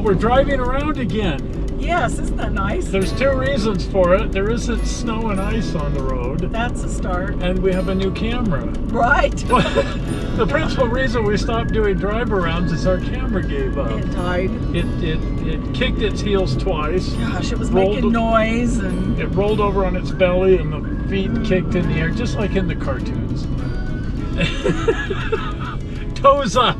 Well, we're driving around again. Yes, isn't that nice? There's two reasons for it. There isn't snow and ice on the road. That's a start. And we have a new camera. Right. The principal reason we stopped doing drive-arounds is our camera gave up. It died. It kicked its heels twice. Gosh, it was making noise and... It rolled over on its belly and the feet kicked in the air, just like in the cartoons. Toes up.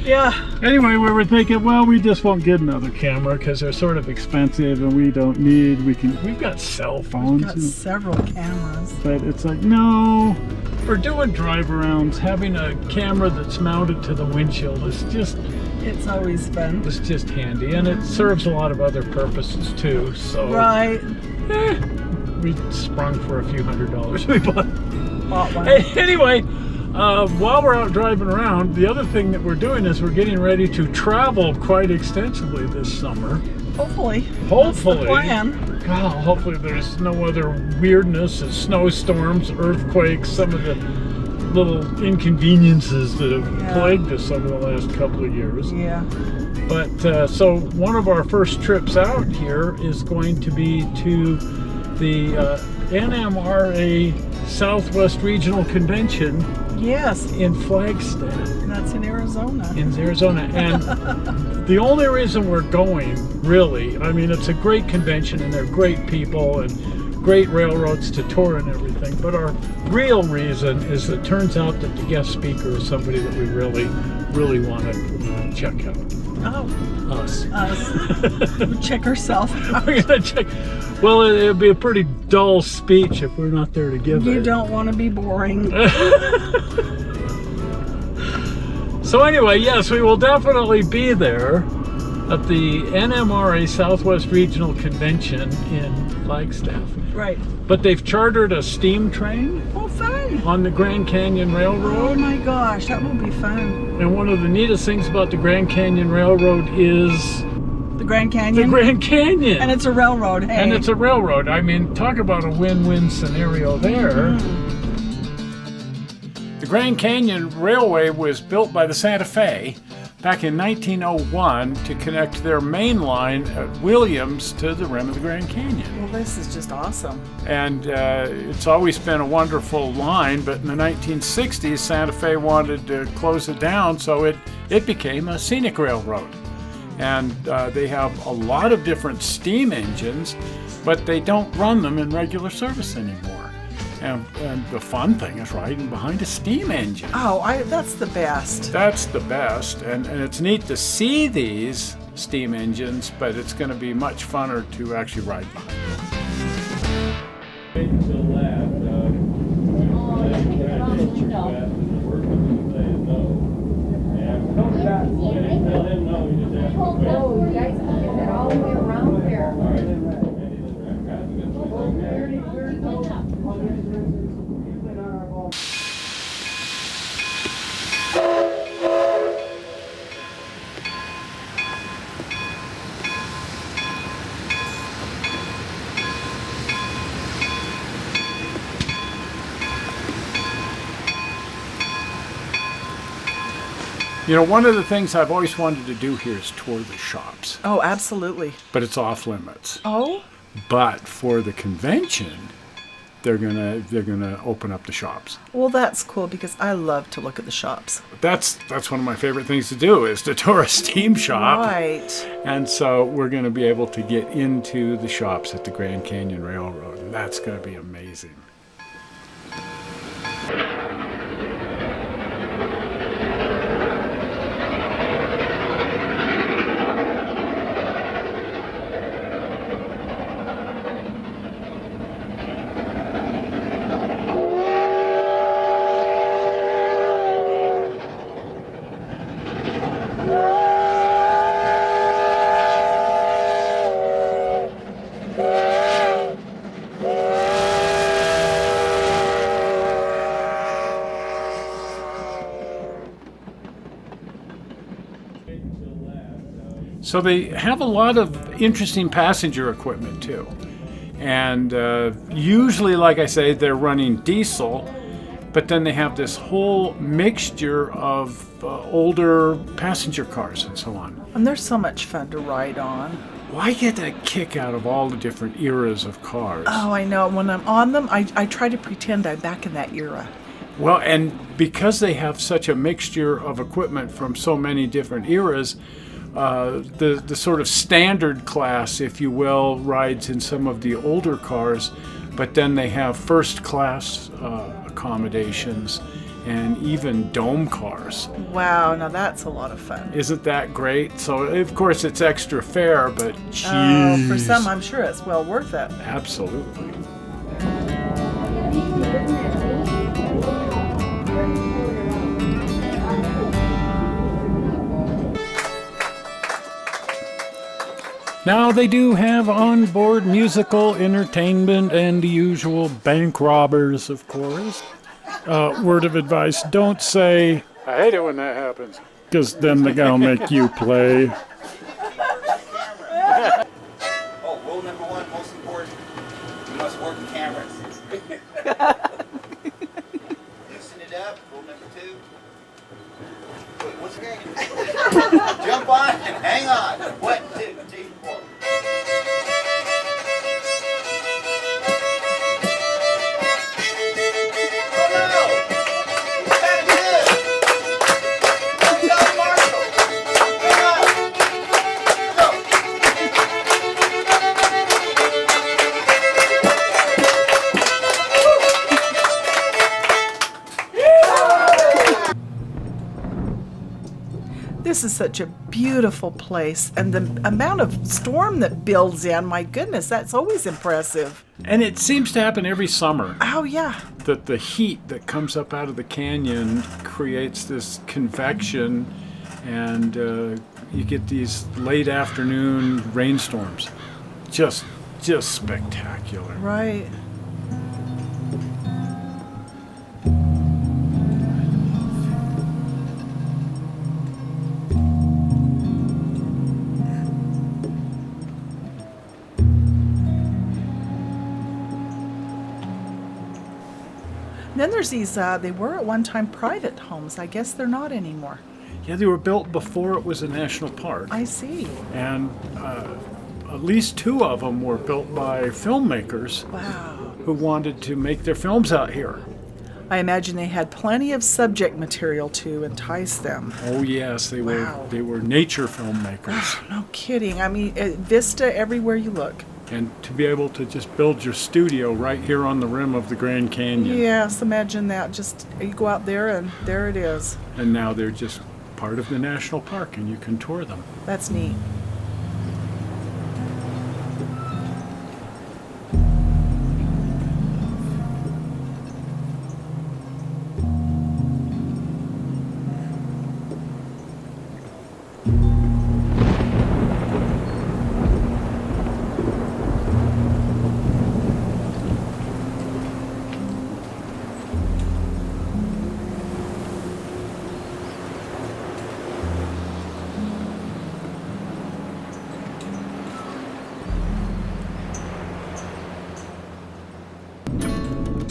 Yeah. Anyway, we were thinking, well, we just won't get another camera because they're sort of expensive and we've got cell phones. We've got several cameras. But it's like, no, for doing drive-arounds, having a camera that's mounted to the windshield is just... It's always fun. It's just handy, and it serves a lot of other purposes too, so... Right. We sprung for a few $100s we bought one. Anyway, while we're out driving around, the other thing that we're doing is we're getting ready to travel quite extensively this summer. Hopefully. Hopefully. That's the plan. God, hopefully there's no other weirdness, snowstorms, earthquakes, some of the little inconveniences that have plagued us over the last couple of years. Yeah. But so one of our first trips out here is going to be to the NMRA Southwest Regional Convention. Yes. In Flagstaff. That's in Arizona. In Arizona. And the only reason we're going, really, I mean, it's a great convention and they're great people and great railroads to tour and everything, but our real reason is it turns out that the guest speaker is somebody that we really, really want to check out. Oh. Us. We'll check ourselves out. We're going to check. Well, it'd be a pretty dull speech if we're not there to give it. You don't want to be boring. So anyway, yes, we will definitely be there at the NMRA Southwest Regional Convention in Flagstaff. Right. But they've chartered a steam train. Oh, fun. On the Grand Canyon Railroad. Oh my gosh, that will be fun. And one of the neatest things about the Grand Canyon Railroad is... The Grand Canyon? The Grand Canyon. And it's a railroad, hey. And it's a railroad. I mean, talk about a win-win scenario there. The Grand Canyon Railway was built by the Santa Fe back in 1901 to connect their main line at Williams to the rim of the Grand Canyon. Well, this is just awesome. And it's always been a wonderful line, but in the 1960s, Santa Fe wanted to close it down, so it became a scenic railroad. And they have a lot of different steam engines, but they don't run them in regular service anymore. And the fun thing is riding behind a steam engine. Oh, that's the best. That's the best. And it's neat to see these steam engines, but it's going to be much funner to actually ride behind them. You know, one of the things I've always wanted to do here is tour the shops. Oh, absolutely. But it's off limits. Oh? But for the convention, they're gonna open up the shops. Well, that's cool because I love to look at the shops. That's one of my favorite things to do is to tour a steam shop. Right. And so we're going to be able to get into the shops at the Grand Canyon Railroad, and that's going to be amazing. So they have a lot of interesting passenger equipment too. And usually, like I say, they're running diesel. but then they have this whole mixture of older passenger cars and so on. And they're so much fun to ride on. Well, I get a kick out of all the different eras of cars. Oh, I know. When I'm on them, I try to pretend I'm back in that era. Well, and because they have such a mixture of equipment from so many different eras, the sort of standard class, if you will, rides in some of the older cars, but then they have first class accommodations and even dome cars. Wow, now that's a lot of fun. Isn't that great? So, of course, it's extra fare, but Oh, for some, I'm sure it's well worth it. Absolutely. Now, they do have onboard musical entertainment and the usual bank robbers, of course. Word of advice, don't say, I hate it when that happens, because then the guy'll make you play. Oh, rule number one, most important, you must work the cameras. Loosen it up. Rule number two. Wait, what's the game? Jump on and hang on. 1, 2, 3, 4. This is such a beautiful place, and the amount of storm that builds in, my goodness, that's always impressive. And it seems to happen every summer. Oh, yeah. That the heat that comes up out of the canyon creates this convection, and you get these late afternoon rainstorms. Just spectacular. Right. Then there's these, they were at one time private homes. I guess they're not anymore. Yeah, they were built before it was a national park. I see. And at least 2 of them were built by filmmakers. Wow. Who wanted to make their films out here. I imagine they had plenty of subject material to entice them. Oh yes, they Wow. were nature filmmakers. No kidding. I mean, vista everywhere you look. And to be able to just build your studio right here on the rim of the Grand Canyon. Yes, imagine that. Just you go out there and there it is. And now they're just part of the national park and you can tour them. That's neat.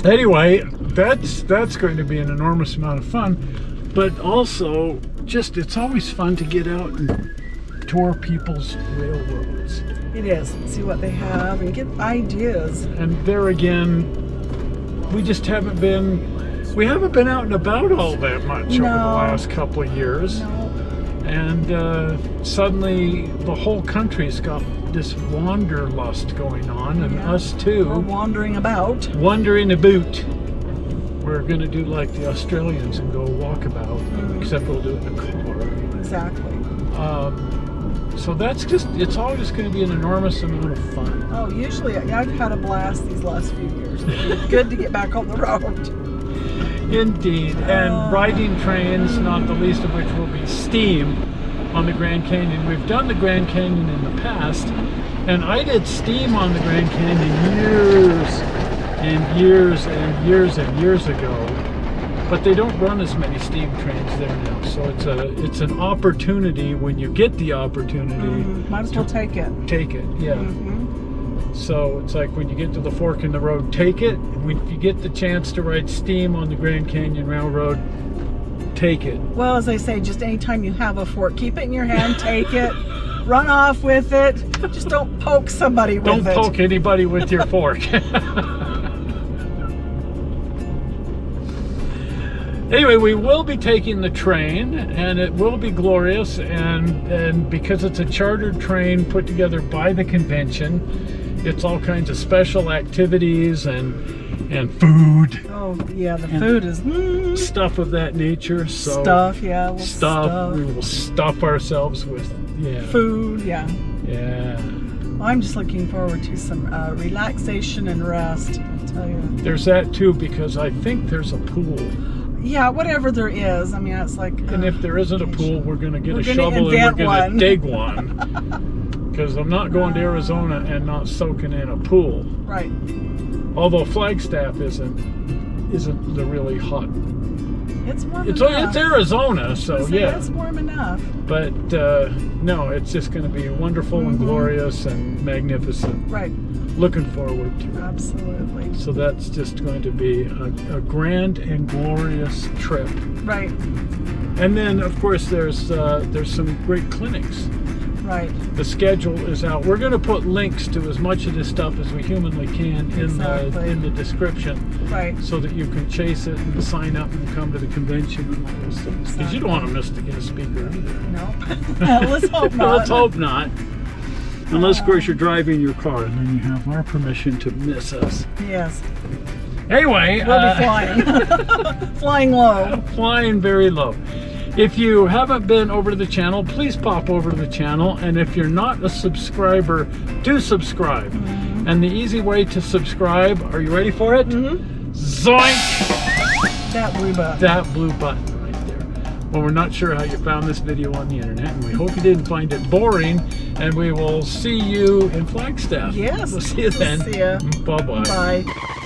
Anyway, that's going to be an enormous amount of fun, but also just it's always fun to get out and tour people's railroads. It is. See what they have and get ideas. And there again, we haven't been out and about all that much over the last couple of years. No. And suddenly the whole country's got this wanderlust going on, and us too. We're wandering about. Wandering about. We're going to do like the Australians and go walkabout, except we'll do it in a car. Exactly. So it's always going to be an enormous amount of fun. Oh, usually I've had a blast these last few years. It's good to get back on the road. Indeed, and riding trains, not the least of which will be steam on the Grand Canyon. We've done the Grand Canyon in the past, and I did steam on the Grand Canyon years and years and years and years ago, but they don't run as many steam trains there now, so it's an opportunity when you get the opportunity. Might as well take it. Take it, yeah. So it's like when you get to the fork in the road, take it. And if you get the chance to ride steam on the Grand Canyon Railroad, take it. Well, as I say, just anytime you have a fork, keep it in your hand, take it, run off with it. Just don't poke somebody with it. Don't poke anybody with your fork. Anyway, we will be taking the train, and it will be glorious, and because it's a chartered train put together by the convention, it's all kinds of special activities and food. Oh yeah, the food is stuff of that nature. So stuff, yeah. Stuff. We will stuff ourselves with food, yeah. Yeah. Well, I'm just looking forward to some relaxation and rest, I'll tell you. There's that too, because I think there's a pool. Yeah, whatever there is. I mean, it's like. And if there isn't a pool, we're going to get a shovel and we're going to dig one. Because I'm not going to Arizona and not soaking in a pool. Right. Although Flagstaff isn't the really hot. It's warm it's enough. It's Arizona, so yeah. It's warm enough. But no, it's just going to be wonderful and glorious and magnificent. Right. Looking forward to it. Absolutely. So that's just going to be a grand and glorious trip. Right. And then, of course, there's some great clinics. Right. The schedule is out. We're going to put links to as much of this stuff as we humanly can in the description. Right. So that you can chase it and sign up and come to the convention and all those things. Because you don't want to miss the guest speaker either. No. Let's hope not. Let's hope not. Unless, of course, you're driving your car, and then you have our permission to miss us. Yes. Anyway. We'll be flying. Flying low. Flying very low. If you haven't been over to the channel, please pop over to the channel. And if you're not a subscriber, do subscribe. And the easy way to subscribe, are you ready for it? Zoink! That blue button. That blue button. Well, we're not sure how you found this video on the internet, and we hope you didn't find it boring, and we will see you in Flagstaff. Yes. We'll see you then. See ya. Bye-bye. Bye.